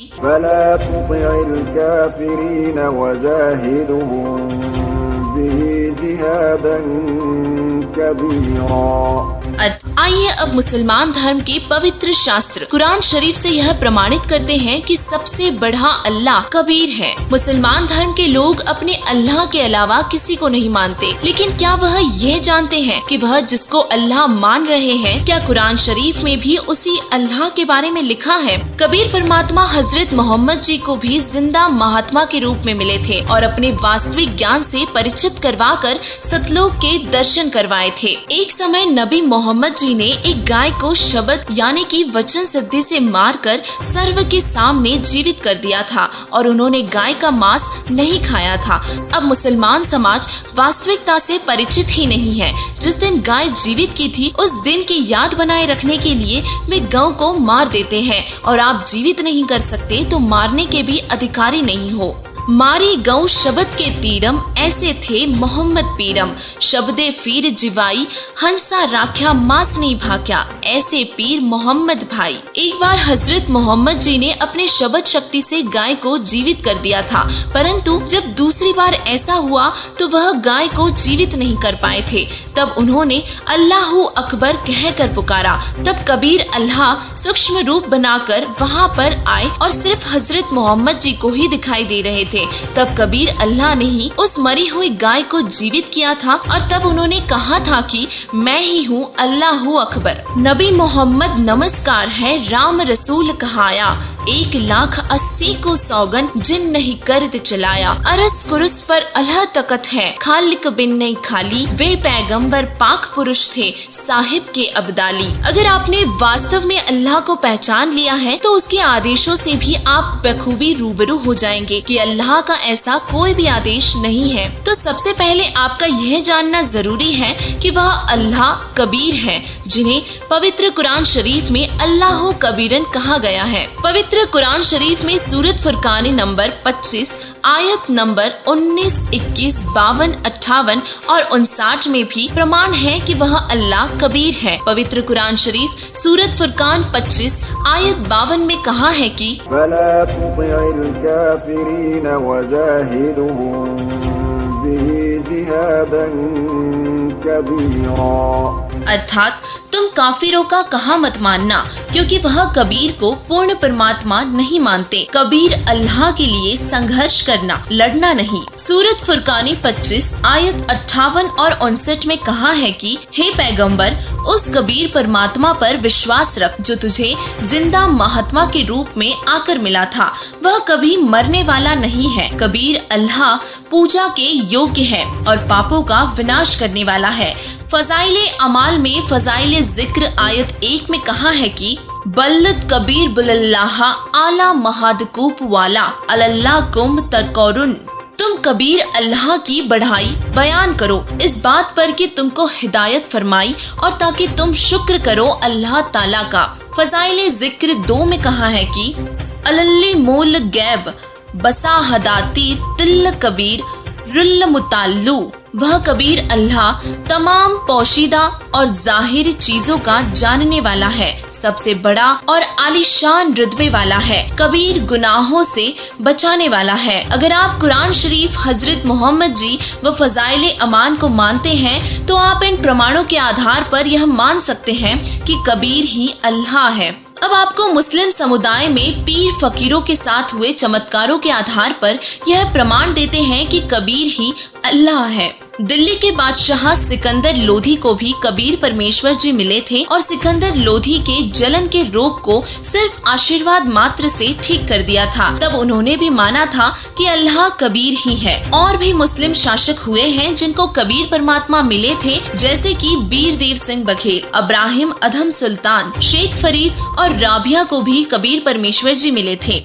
फला तुतिइल काफिरीन वजाहिदहुम बिही जिहादन कबीरा। आइए अब मुसलमान धर्म के पवित्र शास्त्र कुरान शरीफ से यह प्रमाणित करते हैं कि सबसे बड़ा अल्लाह कबीर है। मुसलमान धर्म के लोग अपने अल्लाह के अलावा किसी को नहीं मानते, लेकिन क्या वह ये जानते हैं कि वह जिसको अल्लाह मान रहे हैं, क्या कुरान शरीफ में भी उसी अल्लाह के बारे में लिखा है? कबीर परमात्मा हजरत मोहम्मद जी को भी जिंदा महात्मा के रूप में मिले थे और अपने वास्तविक ज्ञान से परिचित करवाकर सतलोक के दर्शन करवाए थे। एक समय नबी मोहम्मद जी ने एक गाय को शब्द यानी कि वचन सिद्धि से मारकर सर्व के सामने जीवित कर दिया था और उन्होंने गाय का मांस नहीं खाया था। अब मुसलमान समाज वास्तविकता से परिचित ही नहीं है। जिस दिन गाय जीवित की थी, उस दिन की याद बनाए रखने के लिए वे गौ को मार देते हैं, और आप जीवित नहीं कर सकते तो मारने के भी अधिकारी नहीं हो। मारी गौ शब्द के तीरम, ऐसे थे मोहम्मद पीरम। शब्दे फीर जिवाई, हंसा राख्या मास नहीं भाख्या, ऐसे पीर मोहम्मद भाई। एक बार हजरत मोहम्मद जी ने अपने शब्द शक्ति से गाय को जीवित कर दिया था, परंतु जब दूसरी बार ऐसा हुआ तो वह गाय को जीवित नहीं कर पाए थे। तब उन्होंने अल्लाहू अकबर कहकर पुकारा। तब कबीर अल्लाह सूक्ष्म रूप बनाकर वहाँ पर आए और सिर्फ हजरत मोहम्मद जी को ही दिखाई दे रहे थे। तब कबीर अल्लाह ने ही उस मरी हुई गाय को जीवित किया था और तब उन्होंने कहा था कि मैं ही हूँ अल्लाहू अकबर। नबी मोहम्मद नमस्कार है, राम रसूल कहाया, 1,80,000 को सौगन जिन नहीं करत चलाया। अरस कुरुस पर अल्लाह तकत है, खालिक बिन नहीं खाली, वे पैगंबर पाक पुरुष थे साहिब के अब्दाली। अगर आपने वास्तव में अल्लाह को पहचान लिया है तो उसके आदेशों से भी आप बखूबी रूबरू हो जाएंगे कि अल्लाह का ऐसा कोई भी आदेश नहीं है। तो सबसे पहले आपका यह जानना जरूरी है कि वह अल्लाह कबीर है, जिन्हें पवित्र कुरान शरीफ में अल्लाह कबीरन कहा गया है। पवित्र कुरान शरीफ में सूरत फुरकान नंबर 25 आयत नंबर 19, 21, 52, 58 और 59 में भी प्रमाण है कि वह अल्लाह कबीर है। पवित्र कुरान शरीफ सूरत फुरकान 25 आयत 52 में कहा है कि फला तुतिइल काफिरीन वजाहिदहुम बिही जिहादन कबीरा। अर्थात तुम काफिरों का कहा मत मानना, क्योंकि वह कबीर को पूर्ण परमात्मा नहीं मानते। कबीर अल्लाह के लिए संघर्ष करना, लड़ना नहीं। सूरत फुरकानी 25 आयत 58 और 59 में कहा है कि हे पैगंबर, उस कबीर परमात्मा पर विश्वास रख जो तुझे जिंदा महात्मा के रूप में आकर मिला था। वह कभी मरने वाला नहीं है। कबीर अल्लाह पूजा के योग्य है और पापों का विनाश करने वाला है। फजाइले अमाल में फजाइले जिक्र आयत 1 में कहा है कि बल्लत कबीर बुल्लाह आला महादकूप वाला अल्लाह कुम तरकौरुन। तुम कबीर अल्लाह की बढ़ाई बयान करो इस बात पर कि तुमको हिदायत फरमाई और ताकि तुम शुक्र करो अल्लाह ताला का। फजाइले जिक्र 2 में कहा है कि अल्ली मूल गैब बसा हदाती तिल कबीर रुल मुताल्लू। वह कबीर अल्लाह तमाम पोशीदा और जाहिर चीजों का जानने वाला है, सबसे बड़ा और आलीशान रुतबे वाला है, कबीर गुनाहों से बचाने वाला है। अगर आप कुरान शरीफ, हजरत मोहम्मद जी व फजाइले अमान को मानते हैं तो आप इन प्रमाणों के आधार पर यह मान सकते हैं कि कबीर ही अल्लाह है। अब आपको मुस्लिम समुदाय में पीर फकीरों के साथ हुए चमत्कारों के आधार पर यह प्रमाण देते हैं कि कबीर ही अल्लाह है। दिल्ली के बादशाह सिकंदर लोधी को भी कबीर परमेश्वर जी मिले थे और सिकंदर लोधी के जलन के रोग को सिर्फ आशीर्वाद मात्र से ठीक कर दिया था। तब उन्होंने भी माना था कि अल्लाह कबीर ही है। और भी मुस्लिम शासक हुए हैं जिनको कबीर परमात्मा मिले थे, जैसे कि बीर देव सिंह बघेल, अब्राहिम अधम सुल्तान, शेख फरीद और राबिया को भी कबीर परमेश्वर जी मिले थे।